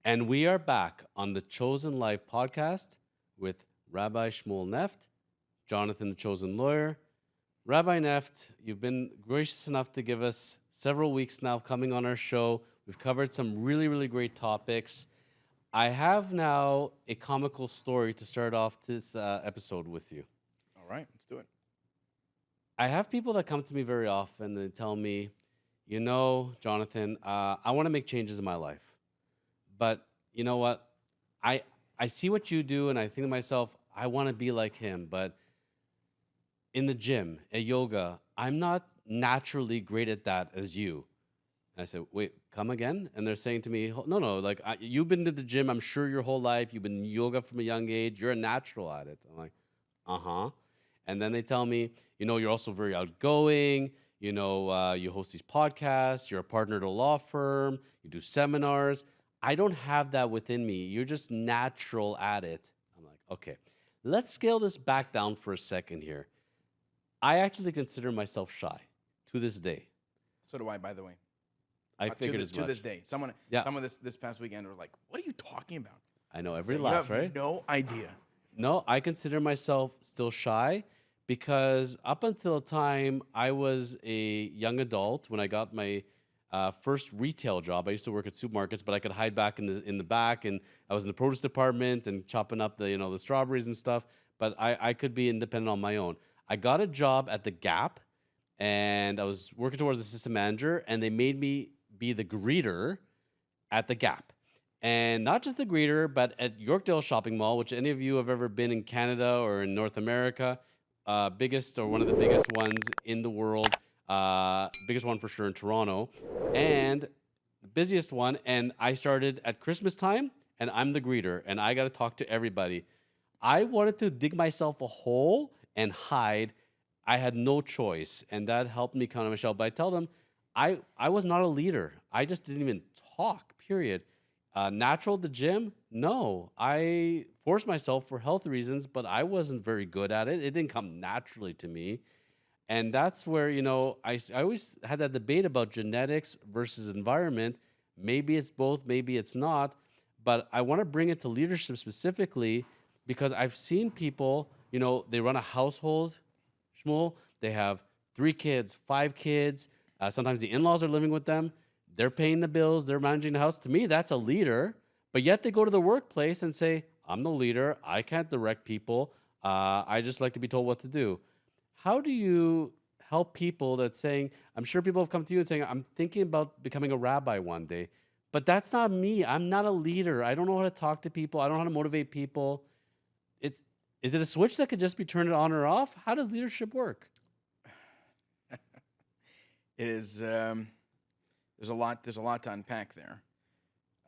And we are back on the Chosen Life podcast with Rabbi Shmuel Neft, Jonathan, the Chosen Lawyer. Rabbi Neft, you've been gracious enough to give us several weeks now coming on our show. We've covered some really, really great topics. I have now a comical story to start off this episode with you. All right, let's do it. I have people that come to me very often and tell me, you know, Jonathan, I want to make changes in my life. But you know what? I see what you do and I think to myself, I want to be like him. But in the gym, at yoga, I'm not naturally great at that as you. And I said, wait, come again? And they're saying to me, no, like you've been to the gym, I'm sure your whole life. You've been yoga from a young age. You're a natural at it. I'm like, uh-huh. And then they tell me, you know, you're also very outgoing. You know, you host these podcasts. You're a partner at a law firm. You do seminars. I don't have that within me. You're just natural at it. I'm like, okay, let's scale this back down for a second here. I actually consider myself shy to this day. So do I, by the way. I figured as much. To this day. Someone this past weekend were like, what are you talking about? I know, every You laugh, have right? no idea. No, I consider myself still shy because up until the time I was a young adult, when I got my first retail job, I used to work at supermarkets, but I could hide back in the back, and I was in the produce department and chopping up the strawberries and stuff. But I could be independent on my own. I got a job at the Gap, and I was working towards assistant manager, and they made me be the greeter at the Gap. And not just the greeter, but at Yorkdale Shopping Mall, which any of you have ever been in Canada or in North America, biggest or one of the biggest ones in the world, biggest one for sure in Toronto, and the busiest one. And I started at Christmas time, and I'm the greeter, and I got to talk to everybody. I wanted to dig myself a hole and hide. I had no choice, and that helped me come to my shell. But I tell them, I was not a leader. I just didn't even talk, period. Natural at the gym? No. I forced myself for health reasons, but I wasn't very good at it. It didn't come naturally to me. And that's where, I always had that debate about genetics versus environment. Maybe it's both, maybe it's not. But I want to bring it to leadership specifically because I've seen people, they run a household, Shmuel. They have 3 kids, 5 kids. Sometimes the in-laws are living with them. They're paying the bills. They're managing the house. To me, that's a leader. But yet they go to the workplace and say, I'm the leader. I can't direct people. I just like to be told what to do. How do you help people that's saying, I'm sure people have come to you and saying, I'm thinking about becoming a rabbi one day, but that's not me. I'm not a leader. I don't know how to talk to people. I don't know how to motivate people. Is it a switch that could just be turned on or off? How does leadership work? It is. There's a lot to unpack there.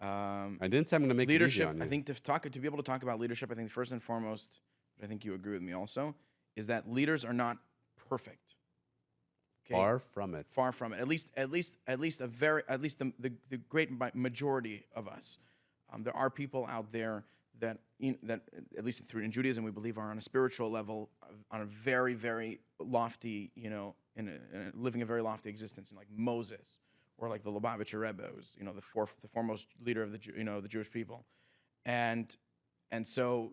I didn't say I'm going to make leadership. It easy on you. I think to be able to talk about leadership, I think first and foremost, I think you agree with me also, is that leaders are not perfect. Okay? Far from it. Far from it. At least the great majority of us. There are people out there that at least in Judaism we believe are on a spiritual level, on a very, very lofty, living a very lofty existence, like Moses, or like the Lubavitcher Rebbe, who's the foremost leader of the Jewish people, and so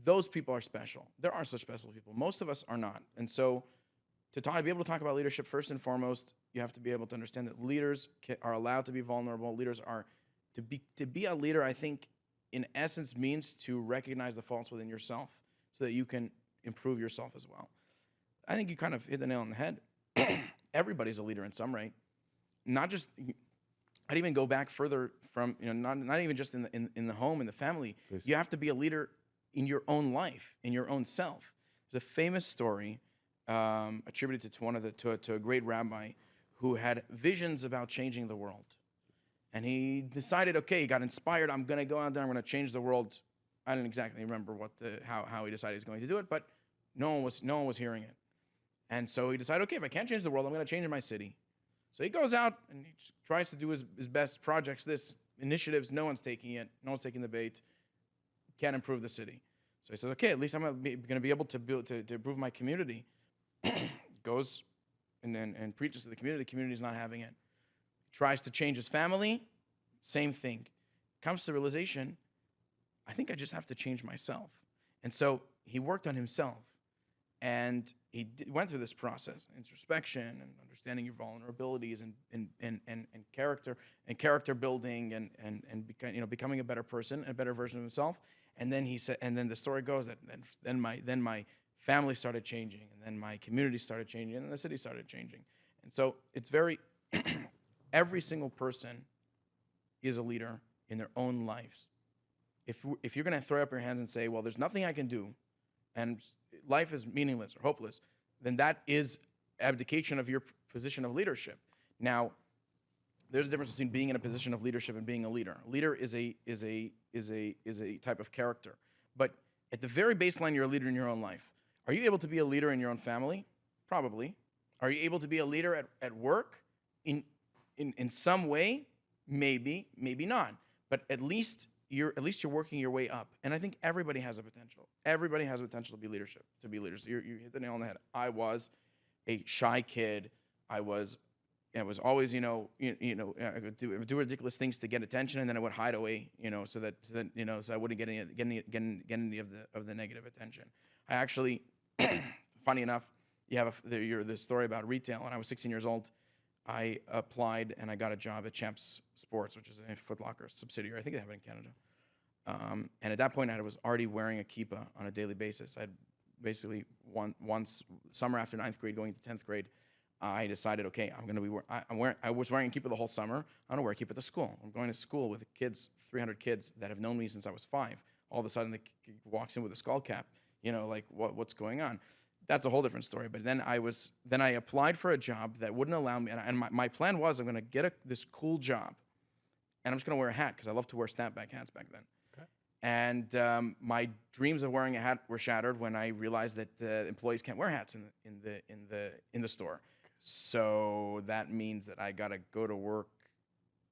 those people are special. There are such special people. Most of us are not, and so to be able to talk about leadership, first and foremost, you have to be able to understand that leaders are allowed to be vulnerable. Leaders are to be a leader. I think, in essence, means to recognize the faults within yourself so that you can improve yourself as well. I think you kind of hit the nail on the head. Everybody's a leader in some right. Not just, I'd even go back further from, not even just in the home, in the family. Please. You have to be a leader in your own life, in your own self. There's a famous story attributed to a great rabbi who had visions about changing the world. And he decided, okay, he got inspired. I'm going to go out there. I'm going to change the world. I don't exactly remember how he decided he's going to do it, but no one was hearing it. And so he decided, okay, if I can't change the world, I'm going to change in my city. So he goes out and he tries to do his best projects, initiatives. No one's taking it. No one's taking the bait. Can't improve the city. So he says, okay, at least I'm going to be able to improve my community. Goes and preaches to the community. The community's not having it. Tries to change his family. Same thing. comes to the realization, I think I just have to change myself. And so he worked on himself. And he went through this process, introspection and understanding your vulnerabilities and character building and becoming a better person, a better version of himself. And then he said, and then the story goes that then my family started changing, and then my community started changing, and then the city started changing. And so it's very every single person is a leader in their own lives. If you're going to throw up your hands and say, well, there's nothing I can do, and life is meaningless or hopeless, then that is abdication of your position of leadership. Now, there's a difference between being in a position of leadership and being a leader. A leader is a type of character. But at the very baseline, you're a leader in your own life. Are you able to be a leader in your own family? Probably. Are you able to be a leader at work in some way? Maybe, maybe not. But at least you're working your way up. And I think everybody has a potential. Everybody has a potential to be leaders. You hit the nail on the head. I was a shy kid. I was always, I would do ridiculous things to get attention, and then I would hide away, so I wouldn't get any of the negative attention. I actually, funny enough, the story about retail. When I was 16 years old, I applied and I got a job at Champs Sports, which is a Foot Locker subsidiary. I think they have it in Canada. And at that point, I was already wearing a kippah on a daily basis. I'd basically once summer after 9th grade, going to 10th grade, I decided, okay, I was wearing a kippah the whole summer. I'm gonna wear a kippah to school. I'm going to school with kids, 300 kids that have known me since I was 5. All of a sudden, the kid walks in with a skull cap. Like what's going on? That's a whole different story. But then I applied for a job that wouldn't allow me, and my plan was I'm gonna get this cool job, and I'm just gonna wear a hat because I love to wear snapback hats back then. Okay. And my dreams of wearing a hat were shattered when I realized that employees can't wear hats in the store. So that means that I gotta go to work,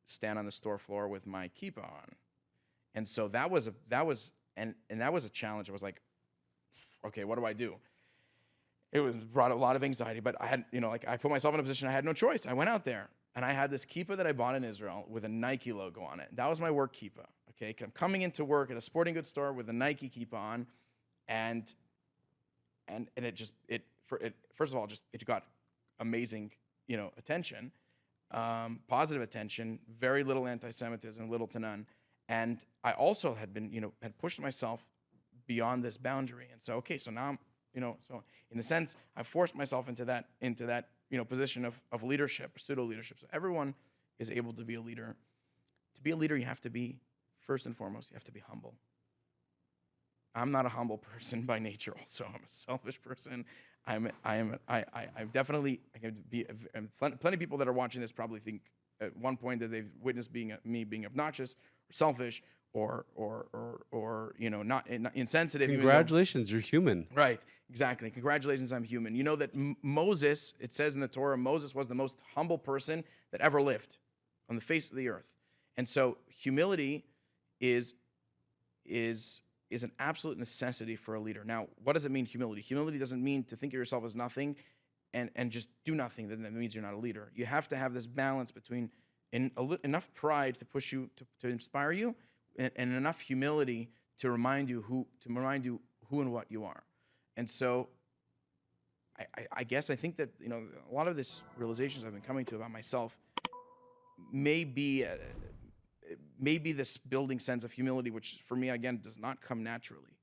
stand on the store floor with my kippah on, and so that was a challenge. I was like, okay, what do I do? It brought a lot of anxiety, but I had, I put myself in a position I had no choice. I went out there, and I had this kippah that I bought in Israel with a Nike logo on it. That was my work kippah. Okay, I'm coming into work at a sporting goods store with a Nike kippah on, and first of all, it got amazing, attention, positive attention, very little anti-Semitism, little to none, and I also had pushed myself beyond this boundary, and so okay, so now I'm. So in a sense, I forced myself into that position of leadership, pseudo leadership. So everyone is able to be a leader. To be a leader, you have to be, first and foremost, you have to be humble. I'm not a humble person by nature. Also, I'm a selfish person. Plenty of people that are watching this probably think at one point that they've witnessed me being obnoxious or selfish or not insensitive. Congratulations, you're human. Right, exactly. Congratulations, I'm human. You know that Moses, it says in the Torah, Moses was the most humble person that ever lived on the face of the earth. And so humility is an absolute necessity for a leader. Now, what does it mean, humility? Humility doesn't mean to think of yourself as nothing and just do nothing. Then that means you're not a leader. You have to have this balance between enough pride to push you, to inspire you, and enough humility to remind you who and what you are. And so I guess I think that a lot of this realizations I've been coming to about myself may be this building sense of humility, which for me again does not come naturally.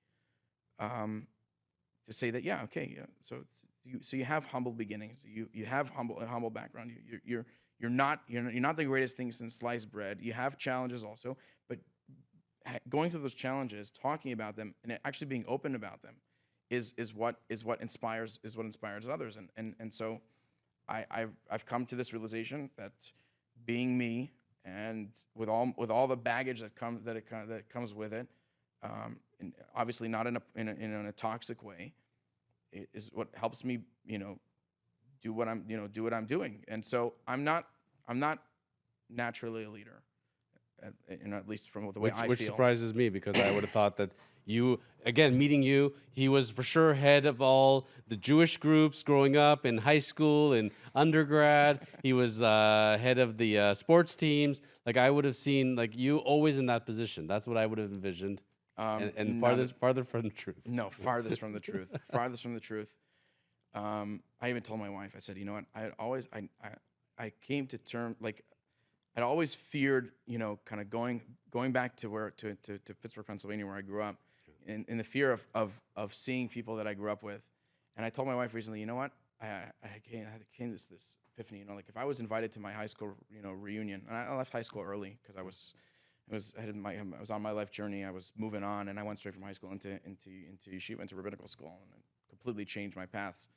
To say that so you have humble beginnings, you have a humble background, you're not the greatest thing since sliced bread. You have challenges also, but going through those challenges, talking about them, and actually being open about them, is what inspires others. And so I've come to this realization that being me, and with all the baggage that comes with it, and obviously not in a toxic way, it is what helps me do what I'm doing. And so I'm not naturally a leader. at least from the way I Which feel. surprises me because I would have thought that you, again, meeting you, he was for sure head of all the Jewish groups growing up in high school and undergrad. He was head of the sports teams. Like I would have seen like you always in that position. That's what I would have envisioned. And farther from the truth. No, farthest from the truth. Farthest from the truth. I even told my wife, I said, you know what? I came to terms, like, I'd always feared, kind of going back to Pittsburgh, Pennsylvania, where I grew up, in the fear of seeing people that I grew up with. And I told my wife recently, you know what? I came to this epiphany, like if I was invited to my high school, reunion, and I left high school early because I was on my life journey. I was moving on, and I went straight from high school into yeshiva, into rabbinical school, and it completely changed my paths.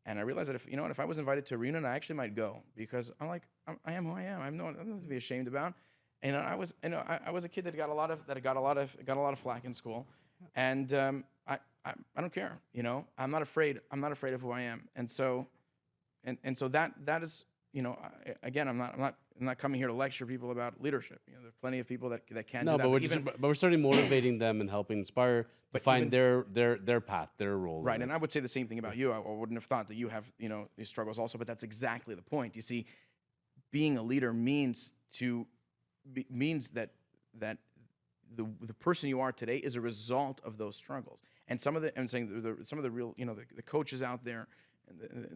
And I realized that if I was invited to a reunion, I actually might go because I am who I am. I'm nothing to be ashamed about. And I was a kid that got a lot of flack in school, and I don't care. I'm not afraid. I'm not afraid of who I am. And so that is, again, I'm not coming here to lecture people about leadership. There are plenty of people that can do that. But we're certainly motivating them and helping inspire to find their path, their role. Right, and I would say the same thing about you. I wouldn't have thought that you have these struggles also, but that's exactly the point. You see, being a leader means that the person you are today is a result of those struggles. And some of the real the coaches out there,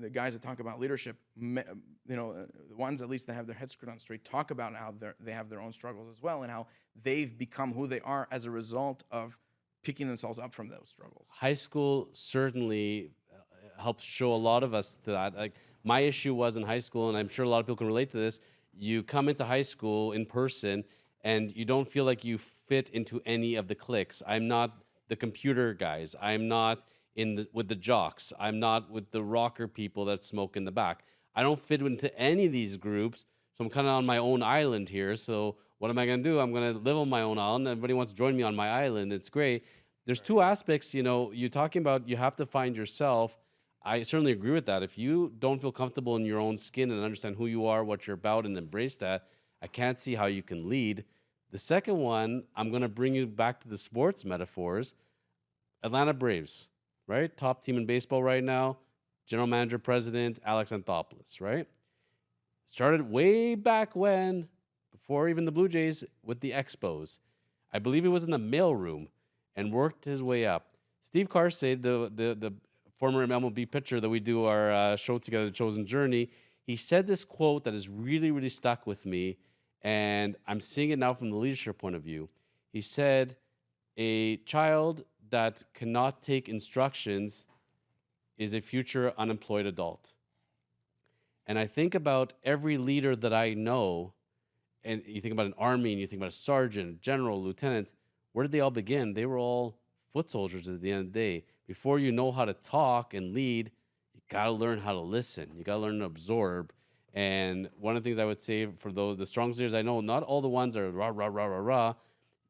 the guys that talk about leadership, the ones at least that have their heads screwed on straight, talk about how they have their own struggles as well, and how they've become who they are as a result of picking themselves up from those struggles. High school certainly helps show a lot of us to that. Like my issue was in high school, and I'm sure a lot of people can relate to this. You come into high school in person, and you don't feel like you fit into any of the cliques. I'm not the computer guys. I'm not with the jocks. I'm not with the rocker people that smoke in the back. I don't fit into any of these groups, so I'm kind of on my own island here. So what am I going to do? I'm going to live on my own island. Everybody wants to join me on my island. It's great. There's two aspects, you're talking about you have to find yourself. I certainly agree with that. If you don't feel comfortable in your own skin and understand who you are, what you're about, and embrace that, I can't see how you can lead. The second one, I'm going to bring you back to the sports metaphors. Atlanta Braves, right? Top team in baseball right now. General manager, president, Alex Anthopoulos, right? Started way back when, before even the Blue Jays, with the Expos. I believe he was in the mailroom and worked his way up. Steve Carsey, the former MLB pitcher that we do our show together, The Chosen Journey, he said this quote that has really, really stuck with me, and I'm seeing it now from the leadership point of view. He said, a child that cannot take instructions is a future unemployed adult. And I think about every leader that I know, and you think about an army, and you think about a sergeant, general, lieutenant, where did they all begin? They were all foot soldiers at the end of the day. Before you know how to talk and lead, you got to learn how to listen. You got to learn to absorb. And one of the things I would say for the strongest leaders I know, not all the ones are rah, rah, rah, rah, rah.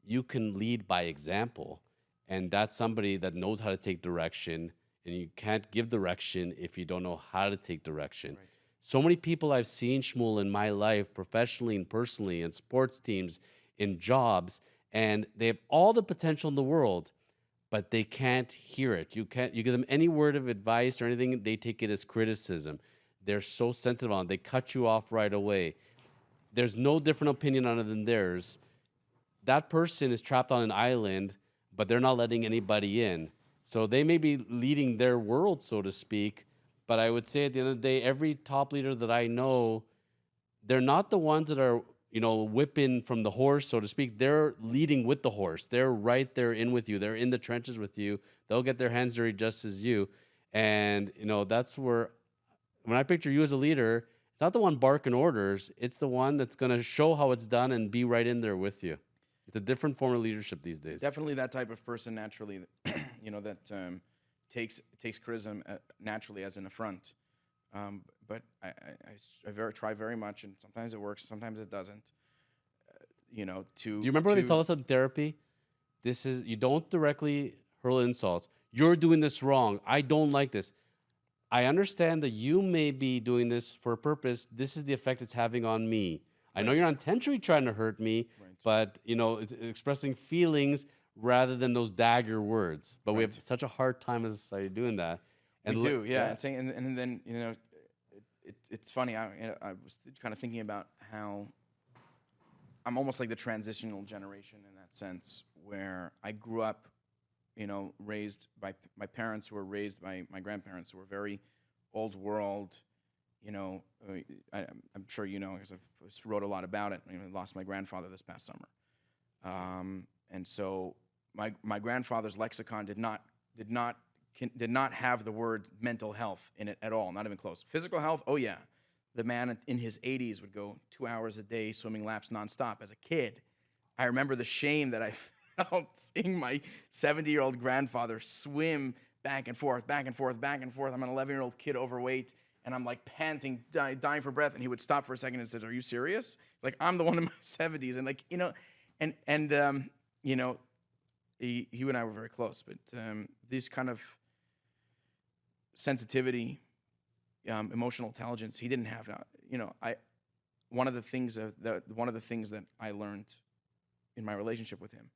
You can lead by example. And that's somebody that knows how to take direction. And you can't give direction if you don't know how to take direction. Right. So many people I've seen, Shmuel, in my life, professionally and personally, in sports teams, in jobs, and they have all the potential in the world, but they can't hear it. You give them any word of advice or anything, they take it as criticism. They're so sensitive on it. They cut you off right away. There's no different opinion other than theirs. That person is trapped on an island, but they're not letting anybody in. So they may be leading their world, so to speak, but I would say at the end of the day, every top leader that I know, they're not the ones that are, whipping from the horse, so to speak. They're leading with the horse. They're right there in with you. They're in the trenches with you. They'll get their hands dirty just as you. And, that's where, when I picture you as a leader, it's not the one barking orders. It's the one that's going to show how it's done and be right in there with you. It's a different form of leadership these days. Definitely that type of person naturally, that takes criticism naturally as an affront. But I try very much, and sometimes it works, sometimes it doesn't. Do you remember when they told us in therapy? You don't directly hurl insults. You're doing this wrong. I don't like this. I understand that you may be doing this for a purpose. This is the effect it's having on me. I know you're not intentionally trying to hurt me, but it's expressing feelings rather than those dagger words. But we have Right. such a hard time as a society doing that. We And do, yeah. And saying, and then it's funny. I was kind of thinking about how I'm almost like the transitional generation in that sense, where I grew up, raised by my parents who were raised by my grandparents who were very old world. I'm sure because I wrote a lot about it. I lost my grandfather this past summer, and so my grandfather's lexicon did not have the word mental health in it at all, not even close. Physical health, oh yeah. The man in his 80s would go 2 hours a day swimming laps nonstop. As a kid, I remember the shame that I felt seeing my 70-year-old grandfather swim back and forth, back and forth, back and forth. I'm an 11-year-old kid, overweight, and I'm like panting, dying for breath. And he would stop for a second and says, "Are you serious?" Like, I'm the one in my 70s, and he and I were very close. But this kind of sensitivity, emotional intelligence, he didn't have. One of the things that I learned in my relationship with him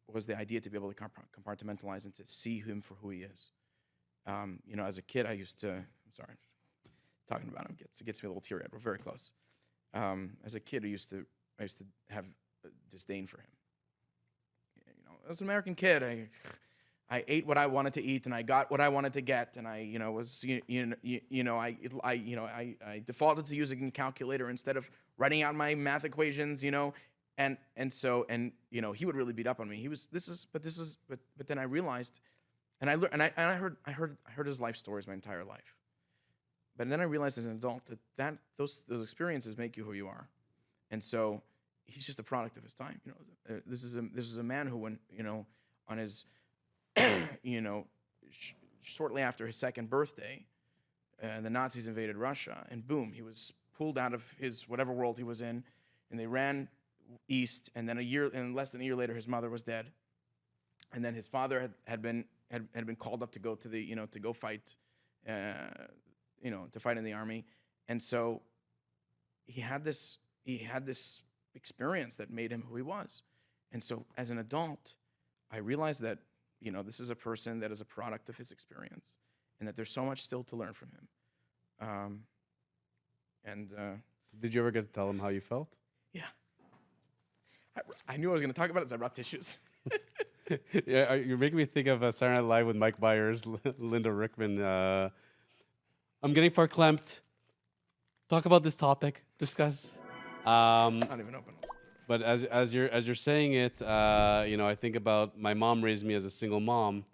was the idea to be able to compartmentalize and to see him for who he is. As a kid, I used to. I'm sorry, talking about him gets me a little teary-eyed. We're very close. As a kid, I used to have a disdain for him. As an American kid, I ate what I wanted to eat, and I got what I wanted to get, and I defaulted to using a calculator instead of writing out my math equations, and he would really beat up on me. But then I realized, and I heard his life stories my entire life, but then I realized as an adult that those experiences make you who you are, and so he's just a product of his time. This is a man who, when on his shortly after his second birthday, the Nazis invaded Russia, and boom, he was pulled out of his whatever world he was in, and they ran east. And then less than a year later, his mother was dead, and then his father had been called up to go to the to go fight, to fight in the army, and so he had this experience that made him who he was, and so as an adult, I realized that. This is a person that is a product of his experience, and that there's so much still to learn from him. Did you ever get to tell him how you felt? Yeah. I knew I was going to talk about it, so I brought tissues. Yeah, you're making me think of Saturday Night Live with Mike Myers, Linda Rickman. I'm getting verklempt. Talk about this topic. Discuss. Not even open. But as you're saying it, I think about my mom raised me as a single mom,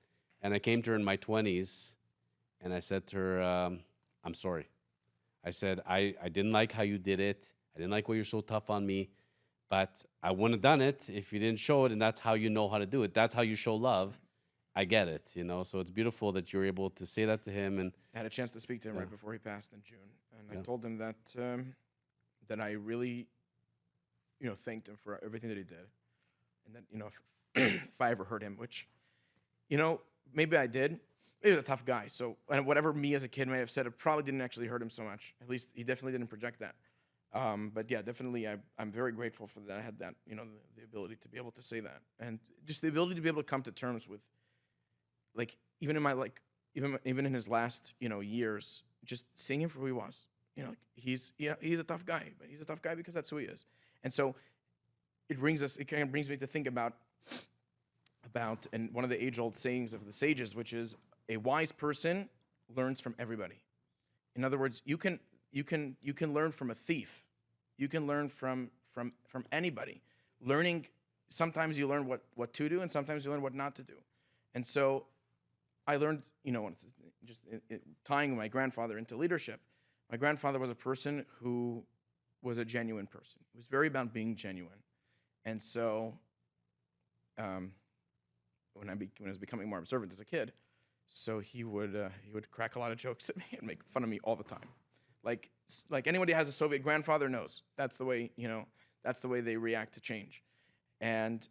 and I came to her in my 20s, and I said to her, "I'm sorry." I said, I didn't like how you did it. I didn't like why you're so tough on me, but I wouldn't have done it if you didn't show it, and that's how you know how to do it. That's how you show love. I get it, So it's beautiful that you're able to say that to him. And I had a chance to speak to him right before he passed in June, and I told him that I really thanked him for everything that he did. And that, if I ever hurt him, which, maybe I did. He was a tough guy. So, and whatever me as a kid may have said, it probably didn't actually hurt him so much. At least he definitely didn't project that. But yeah, definitely I'm very grateful for that. I had that, the ability to be able to say that. And just the ability to be able to come to terms with, even in my, even in his last, years, just seeing him for who he was. He's a tough guy, but he's a tough guy because that's who he is. And so it kind of brings me to think about and one of the age-old sayings of the sages, which is a wise person learns from everybody. In other words, you can learn from a thief. You can learn from anybody. Learning, sometimes you learn what to do, and sometimes you learn what not to do. And so I learned, tying my grandfather into leadership. My grandfather was a person who was a genuine person. He was very about being genuine. And so when I was becoming more observant as a kid, so he would crack a lot of jokes at me and make fun of me all the time. Like anybody who has a Soviet grandfather knows that's the way they react to change. And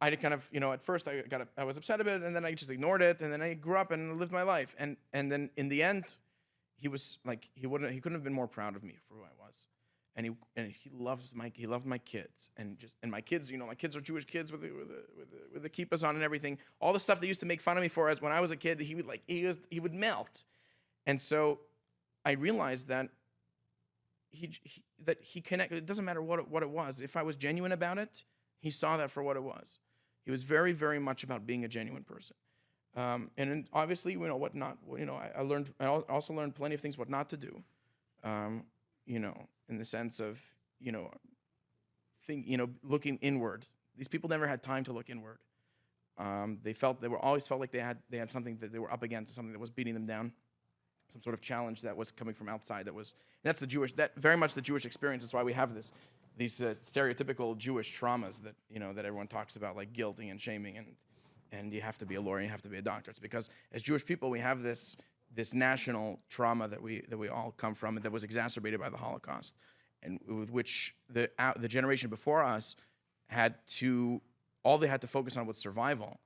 I did kind of at first I was upset about it, and then I just ignored it, and then I grew up and lived my life, and then in the end he was like he couldn't have been more proud of me for who I was. and he loved my kids, and my kids, my kids are Jewish kids with the kippahs on and everything. All the stuff they used to make fun of me for as when I was a kid, he would melt. And so I realized that he connected. It doesn't matter what it was. If I was genuine about it, he saw that for what it was. He was very, very much about being a genuine person. And then obviously, what not. I also learned plenty of things what not to do. In the sense of looking inward. These people never had time to look inward. They always felt like they had something that they were up against, something that was beating them down, some sort of challenge that was coming from outside. That's very much the Jewish experience. That's why we have these stereotypical Jewish traumas that that everyone talks about, like guilting and shaming, and you have to be a lawyer, you have to be a doctor. It's because as Jewish people we have this national trauma that we all come from, and that was exacerbated by the Holocaust, and with which the generation before us all they had to focus on was survival.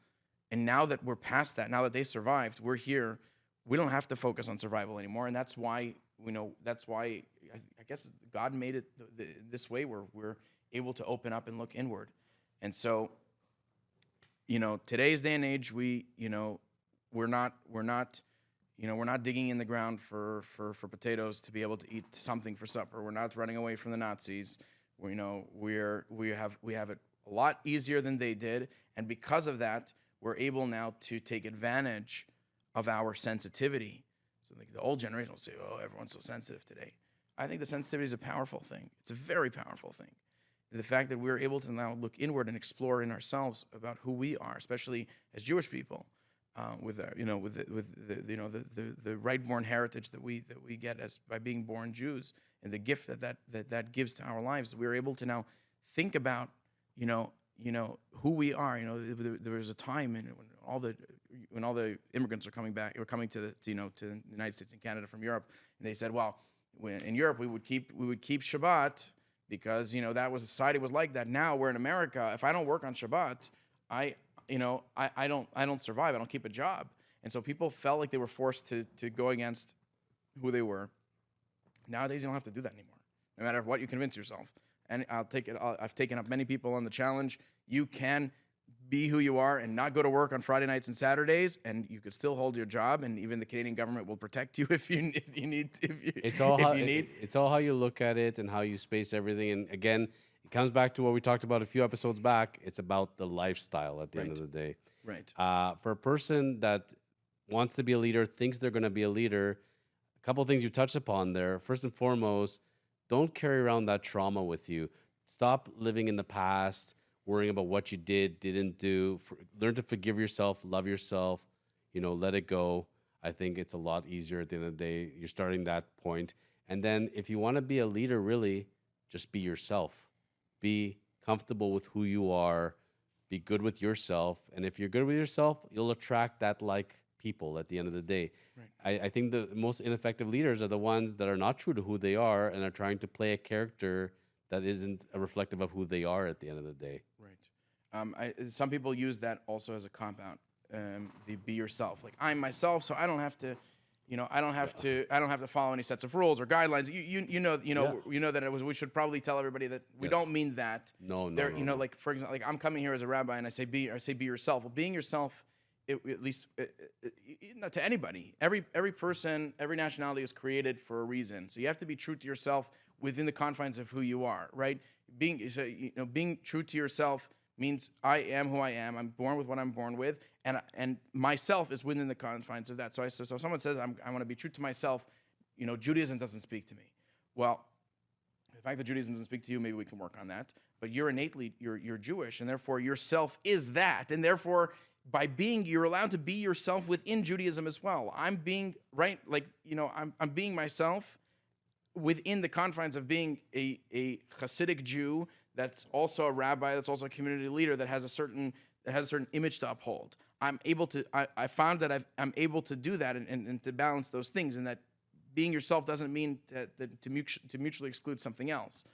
And now that we're past that, now that they survived, we're here. We don't have to focus on survival anymore, and that's why I guess God made it this way, where we're able to open up and look inward. And so, today's day and age, we're not digging in the ground for potatoes to be able to eat something for supper. We're not running away from the Nazis. We have it a lot easier than they did, and because of that, we're able now to take advantage of our sensitivity. So like the old generation will say, "Oh, everyone's so sensitive today." I think the sensitivity is a powerful thing. It's a very powerful thing. The fact that we're able to now look inward and explore in ourselves about who we are, especially as Jewish people, with the right-born heritage that we get as by being born Jews, and the gift that gives to our lives, we're able to now think about who we are. There was a time when all the immigrants were coming to the United States and Canada from Europe, and they said, well, in Europe we would keep Shabbat because that was society was like that. Now we're in America. If I don't work on Shabbat, I don't survive. I don't keep a job. And so people felt like they were forced to go against who they were. Nowadays, you don't have to do that anymore. No matter what you convince yourself. And I've taken up many people on the challenge. You can be who you are and not go to work on Friday nights and Saturdays, and you could still hold your job. And even the Canadian government will protect you if you need. It's all how you look at it and how you space everything. And again, it comes back to what we talked about a few episodes back. It's about the lifestyle at the end of the day. Right. For a person that wants to be a leader, thinks they're going to be a leader, a couple of things you touched upon there. First and foremost, don't carry around that trauma with you. Stop living in the past, worrying about what you didn't do. Learn to forgive yourself, love yourself, let it go. I think it's a lot easier at the end of the day. You're starting that point. And then if you want to be a leader, really, just be yourself. Be comfortable with who you are. Be good with yourself. And if you're good with yourself, you'll attract that like people at the end of the day. Right. I think the most ineffective leaders are the ones that are not true to who they are and are trying to play a character that isn't reflective of who they are at the end of the day. Right. Some people use that also as a cop-out. The be yourself. Like, I'm myself, so I don't have to, I don't have to follow any sets of rules or guidelines. You know that we should probably tell everybody that we don't mean that. No. Like, for example, like I'm coming here as a rabbi and I say be yourself. Well, being yourself, at least not to anybody. Every person, every nationality is created for a reason. So you have to be true to yourself within the confines of who you are, right? Being true to yourself means I am who I am. I'm born with what I'm born with, and myself is within the confines of that. So if someone says I want to be true to myself, Judaism doesn't speak to me. Well, the fact that Judaism doesn't speak to you, maybe we can work on that. But you're innately you're Jewish, and therefore yourself is that, and therefore you're allowed to be yourself within Judaism as well. I'm being I'm being myself within the confines of being a Hasidic Jew that's also a rabbi, that's also a community leader that has a certain image to uphold. I found that I'm able to do that and to balance those things, and that being yourself doesn't mean to mutually exclude something else.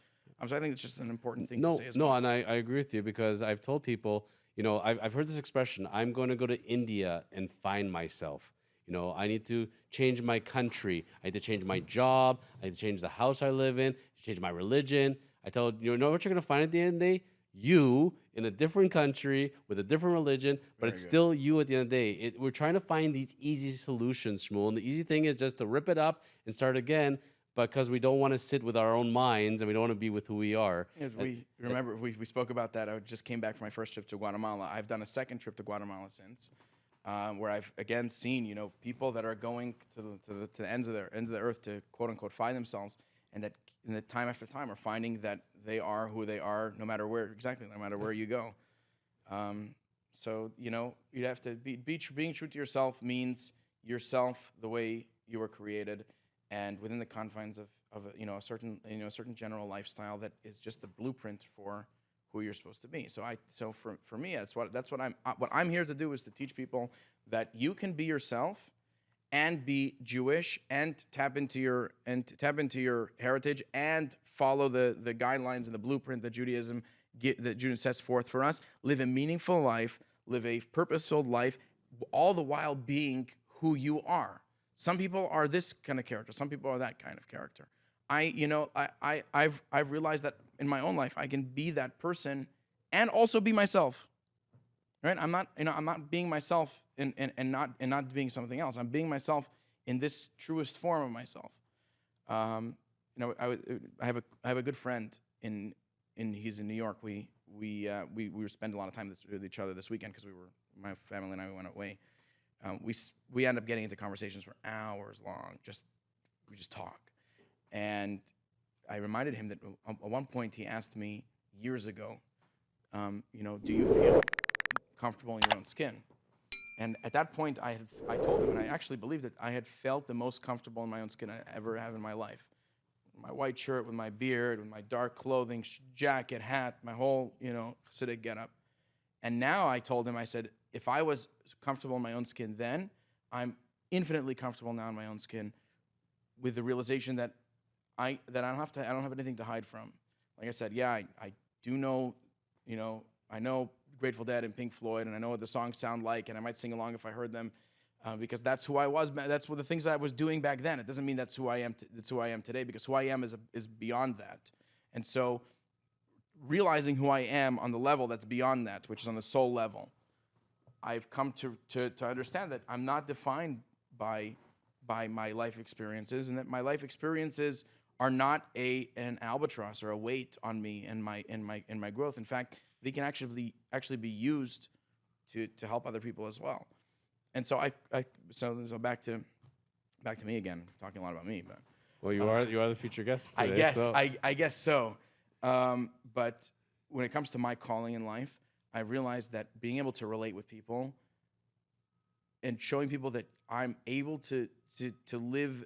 So I think it's just an important thing to say as well. No, and I agree with you, because I've told people, I've heard this expression, I'm going to go to India and find myself. I need to change my country. I need to change my job. I need to change the house I live in, change my religion. I tell you know what you're going to find at the end of the day? You in a different country with a different religion, but it's still you at the end of the day. We're trying to find these easy solutions, Shmuel. And the easy thing is just to rip it up and start again because we don't want to sit with our own minds and we don't want to be with who we are. We spoke about that. I just came back from my first trip to Guatemala. I've done a second trip to Guatemala since, where I've again seen people that are going to the ends of the earth to quote unquote find themselves, and that time after time are finding that they are who they are no matter where you go. So you'd have to being true to yourself means yourself the way you were created, and within the confines of a certain general lifestyle that is just the blueprint for who you're supposed to be. So for me, that's what I'm here to do, is to teach people that you can be yourself and be Jewish and tap into your heritage and follow the guidelines and the blueprint that Judaism sets forth for us. Live a meaningful life, live a purpose-filled life, all the while being who you are. Some people are this kind of character. Some people are that kind of character. I've realized that in my own life I can be that person and also be myself. Right? I'm not being myself and not being something else. I'm being myself in this truest form of myself. I have a good friend he's in New York. We spent a lot of time with each other this weekend because my family and I went away. We end up getting into conversations for hours long. We just talk. And I reminded him that at one point he asked me years ago, do you feel comfortable in your own skin? And at that point, I told him, and I actually believed that I had felt the most comfortable in my own skin I ever have in my life. My white shirt, with my beard, with my dark clothing, jacket, hat, my whole, Hasidic getup. And now I told him, I said, if I was comfortable in my own skin then, I'm infinitely comfortable now in my own skin, with the realization that I don't have anything to hide from. Like I said, I do know, I know Grateful Dead and Pink Floyd, and I know what the songs sound like, and I might sing along if I heard them, because that's who I was. That's what the things that I was doing back then. It doesn't mean that's who I am. That's who I am today, because who I am is beyond that. And so, realizing who I am on the level that's beyond that, which is on the soul level, I've come to understand that I'm not defined by my life experiences, and that my life experiences are not an albatross or a weight on me and my growth. In fact, they can actually be used to help other people as well. And so so back to me again, talking a lot about me, but well, you are the featured guest today, I guess so. But when it comes to my calling in life, I realized that being able to relate with people and showing people that I'm able to live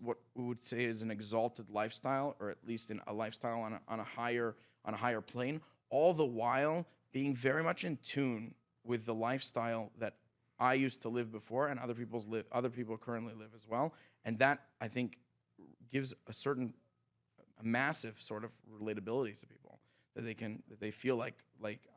what we would say is an exalted lifestyle, or at least in a lifestyle on a higher plane, all the while being very much in tune with the lifestyle that I used to live before, and other people currently live as well. And that, I think, gives a massive sort of relatability to people, that they feel like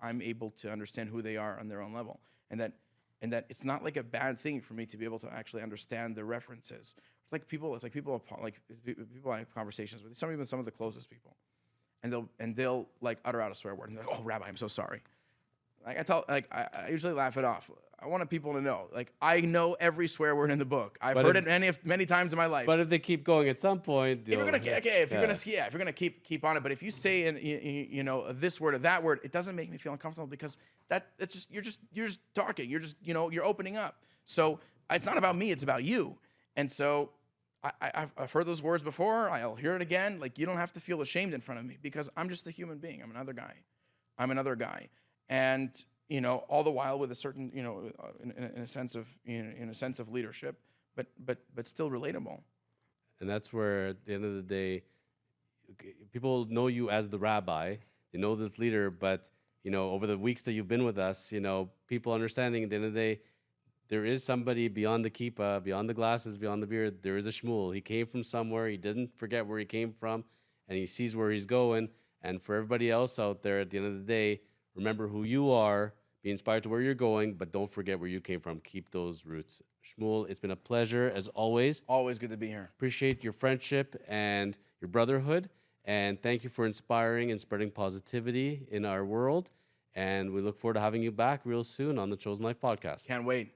I'm able to understand who they are on their own level, and that it's not like a bad thing for me to be able to actually understand the references. It's like people I have conversations with, even some of the closest people, and they'll like utter out a swear word, and they're like, "Oh, Rabbi, I'm so sorry." I usually laugh it off. I want people to know, I know every swear word in the book. I've heard it many times in my life. But if they keep going, at some point, if you're gonna keep on it. But if you say this word or that word, it doesn't make me feel uncomfortable, because you're just talking. You're opening up. So it's not about me. It's about you. And so I've heard those words before. I'll hear it again. You don't have to feel ashamed in front of me, because I'm just a human being. I'm another guy. And all the while with a certain, in a sense of leadership, but still relatable. And that's where, at the end of the day, people know you as the rabbi. They know this leader, but over the weeks that you've been with us, people understanding at the end of the day, there is somebody beyond the kippah, beyond the glasses, beyond the beard. There is a Shmuel. He came from somewhere. He didn't forget where he came from, and he sees where he's going. And for everybody else out there, at the end of the day, remember who you are, be inspired to where you're going, but don't forget where you came from. Keep those roots Shmuel, it's been a pleasure as always. Always good to be here. Appreciate your friendship and your brotherhood. And thank you for inspiring and spreading positivity in our world. And we look forward to having you back real soon on the Chosen Life podcast. Can't wait.